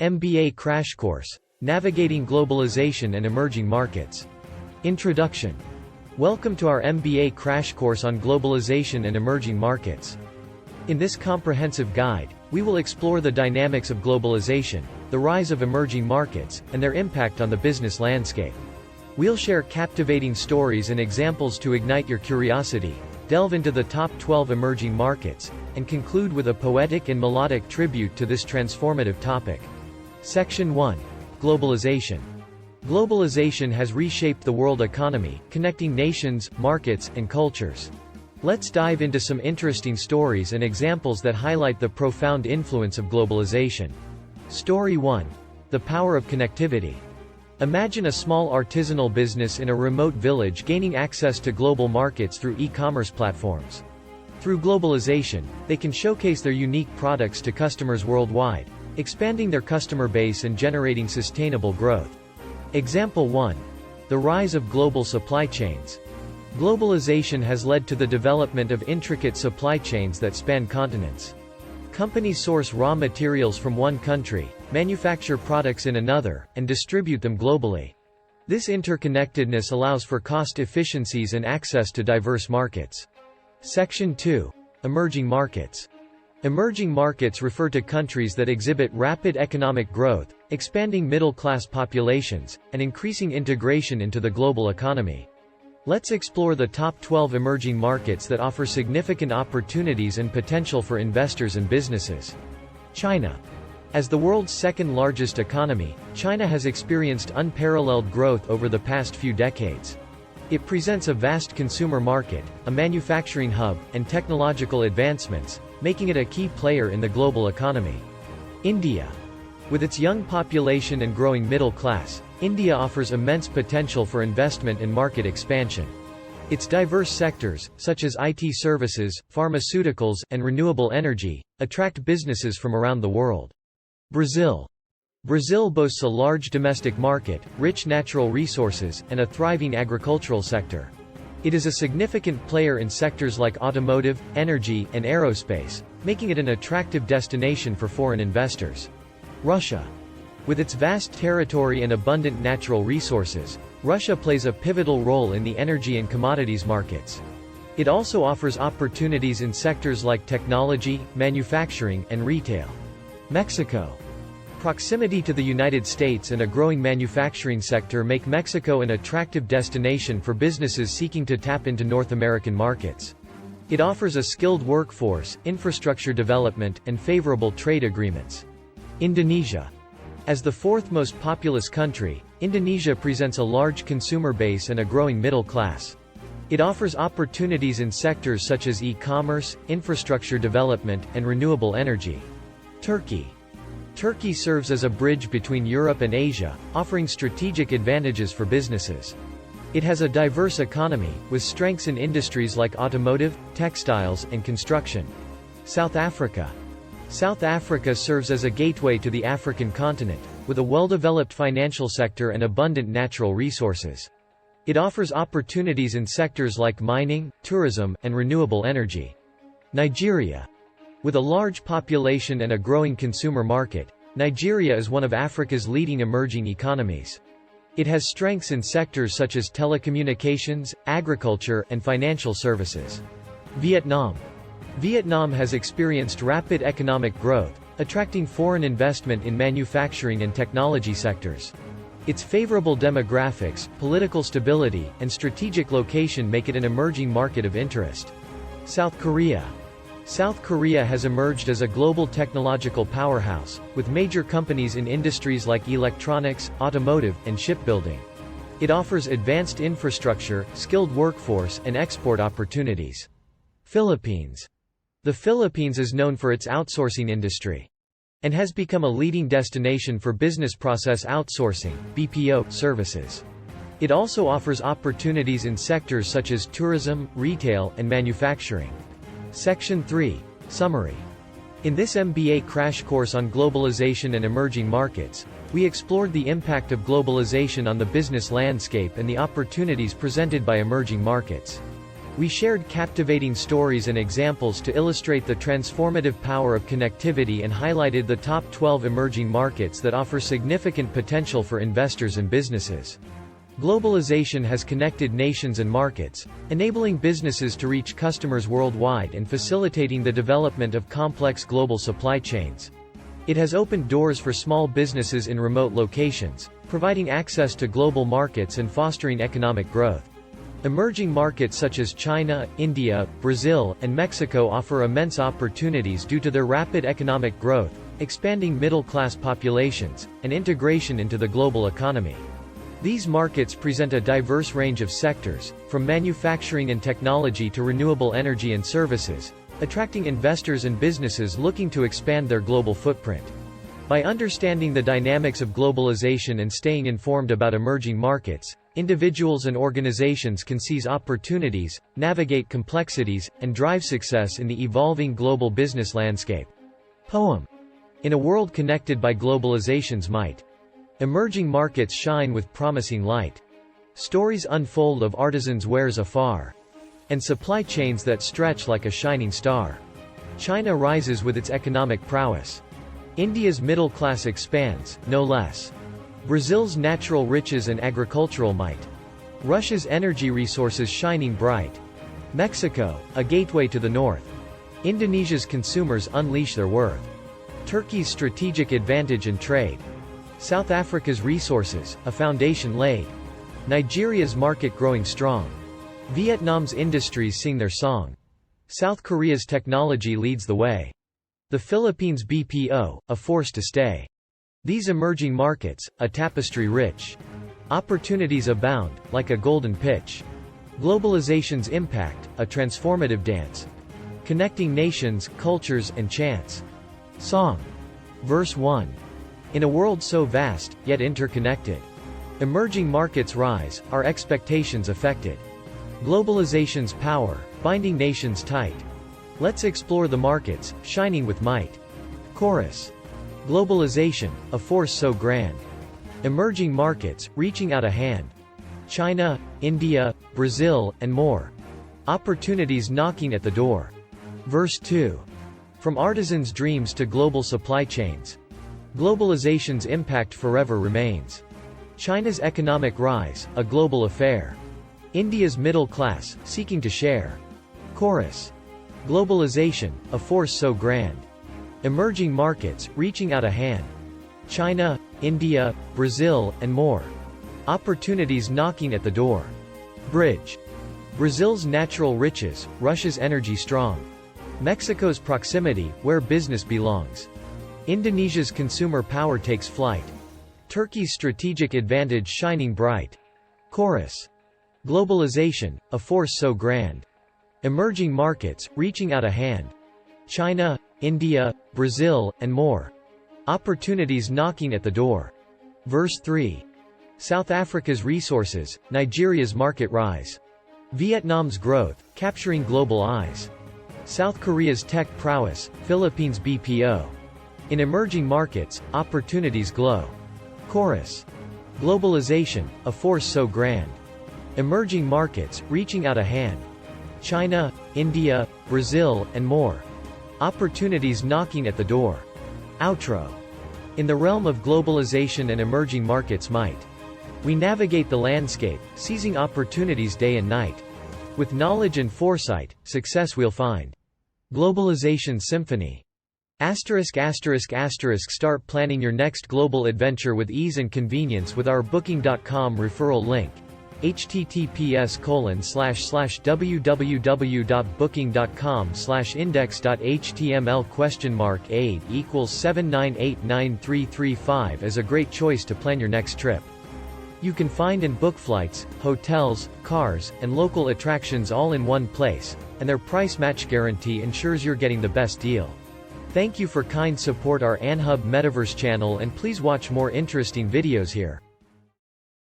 MBA Crash Course, Navigating Globalization and Emerging Markets. Introduction. Welcome to our MBA Crash Course on Globalization and Emerging Markets. In this comprehensive guide, we will explore the dynamics of globalization, the rise of emerging markets, and their impact on the business landscape. We'll share captivating stories and examples to ignite your curiosity, delve into the top 12 emerging markets, and conclude with a poetic and melodic tribute to this transformative topic. Section 1. Globalization. Globalization has reshaped the world economy, connecting nations, markets, and cultures. Let's dive into some interesting stories and examples that highlight the profound influence of globalization. Story 1. The power of connectivity. Imagine a small artisanal business in a remote village gaining access to global markets through e-commerce platforms. Through globalization, they can showcase their unique products to customers worldwide, expanding their customer base and generating sustainable growth. Example 1. The rise of global supply chains. Globalization has led to the development of intricate supply chains that span continents. Companies source raw materials from one country, manufacture products in another, and distribute them globally. This interconnectedness allows for cost efficiencies and access to diverse markets. Section 2. Emerging markets. Emerging markets refer to countries that exhibit rapid economic growth, expanding middle-class populations, and increasing integration into the global economy. Let's explore the top 12 emerging markets that offer significant opportunities and potential for investors and businesses. China. As the world's second-largest economy, China has experienced unparalleled growth over the past few decades. It presents a vast consumer market, a manufacturing hub, and technological advancements, making it a key player in the global economy. India. With its young population and growing middle class, India offers immense potential for investment and market expansion. Its diverse sectors, such as IT services, pharmaceuticals, and renewable energy, attract businesses from around the world. Brazil. Brazil boasts a large domestic market, rich natural resources, and a thriving agricultural sector. It is a significant player in sectors like automotive, energy, and aerospace, making it an attractive destination for foreign investors. Russia. With its vast territory and abundant natural resources, Russia plays a pivotal role in the energy and commodities markets. It also offers opportunities in sectors like technology, manufacturing, and retail. Mexico. Proximity to the United States and a growing manufacturing sector make Mexico an attractive destination for businesses seeking to tap into North American markets. It offers a skilled workforce, infrastructure development, and favorable trade agreements. Indonesia. As the fourth most populous country, Indonesia presents a large consumer base and a growing middle class. It offers opportunities in sectors such as e-commerce, infrastructure development, and renewable energy. Turkey. Turkey serves as a bridge between Europe and Asia, offering strategic advantages for businesses. It has a diverse economy, with strengths in industries like automotive, textiles, and construction. South Africa. South Africa serves as a gateway to the African continent, with a well-developed financial sector and abundant natural resources. It offers opportunities in sectors like mining, tourism, and renewable energy. Nigeria. With a large population and a growing consumer market, Nigeria is one of Africa's leading emerging economies. It has strengths in sectors such as telecommunications, agriculture, and financial services. Vietnam. Vietnam has experienced rapid economic growth, attracting foreign investment in manufacturing and technology sectors. Its favorable demographics, political stability, and strategic location make it an emerging market of interest. South Korea. South Korea has emerged as a global technological powerhouse, with major companies in industries like electronics, automotive, and shipbuilding. It offers advanced infrastructure, skilled workforce, and export opportunities. Philippines. The Philippines is known for its outsourcing industry and has become a leading destination for business process outsourcing (BPO) services. It also offers opportunities in sectors such as tourism, retail, and manufacturing. Section 3. Summary. In this MBA crash course on globalization and emerging markets, we explored the impact of globalization on the business landscape and the opportunities presented by emerging markets. We shared captivating stories and examples to illustrate the transformative power of connectivity and highlighted the top 12 emerging markets that offer significant potential for investors and businesses. Globalization has connected nations and markets, enabling businesses to reach customers worldwide and facilitating the development of complex global supply chains. It has opened doors for small businesses in remote locations, providing access to global markets and fostering economic growth. Emerging markets such as China, India, Brazil, and Mexico offer immense opportunities due to their rapid economic growth, expanding middle-class populations, and integration into the global economy. These markets present a diverse range of sectors, from manufacturing and technology to renewable energy and services, attracting investors and businesses looking to expand their global footprint. By understanding the dynamics of globalization and staying informed about emerging markets, individuals and organizations can seize opportunities, navigate complexities, and drive success in the evolving global business landscape. Poem. In a world connected by globalization's might, emerging markets shine with promising light. Stories unfold of artisans' wares afar, and supply chains that stretch like a shining star. China rises with its economic prowess. India's middle class expands, no less. Brazil's natural riches and agricultural might. Russia's energy resources shining bright. Mexico, a gateway to the north. Indonesia's consumers unleash their worth. Turkey's strategic advantage in trade. South Africa's resources, a foundation laid. Nigeria's market growing strong. Vietnam's industries sing their song. South Korea's technology leads the way. The Philippines' BPO, a force to stay. These emerging markets, a tapestry rich. Opportunities abound, like a golden pitch. Globalization's impact, a transformative dance. Connecting nations, cultures, and chants. Song. Verse 1. In a world so vast, yet interconnected. Emerging markets rise, our expectations affected. Globalization's power, binding nations tight. Let's explore the markets, shining with might. Chorus. Globalization, a force so grand. Emerging markets, reaching out a hand. China, India, Brazil, and more. Opportunities knocking at the door. Verse 2. From artisans' dreams to global supply chains. Globalization's impact forever remains. China's economic rise, a global affair. India's middle class, seeking to share. Chorus. Globalization, a force so grand. Emerging markets, reaching out a hand. China, India, Brazil, and more. Opportunities knocking at the door. Bridge. Brazil's natural riches, Russia's energy strong. Mexico's proximity, where business belongs. Indonesia's consumer power takes flight. Turkey's strategic advantage shining bright. Chorus. Globalization, a force so grand. Emerging markets, reaching out a hand. China, India, Brazil, and more. Opportunities knocking at the door. Verse 3. South Africa's resources, Nigeria's market rise. Vietnam's growth, capturing global eyes. South Korea's tech prowess, Philippines' BPO. In emerging markets, opportunities glow. Chorus. Globalization, a force so grand. Emerging markets, reaching out a hand. China, India, Brazil, and more. Opportunities knocking at the door. Outro. In the realm of globalization and emerging markets might. We navigate the landscape, seizing opportunities day and night. With knowledge and foresight, success we'll find. Globalization Symphony. Start planning your next global adventure with ease and convenience with our Booking.com referral link. https://www.booking.com/index.html $aid equals 7989335 is a great choice to plan your next trip. You can find and book flights, hotels, cars, and local attractions all in one place, and their price match guarantee ensures you're getting the best deal. Thank you for kind support our Anhub Metaverse channel, and please watch more interesting videos here.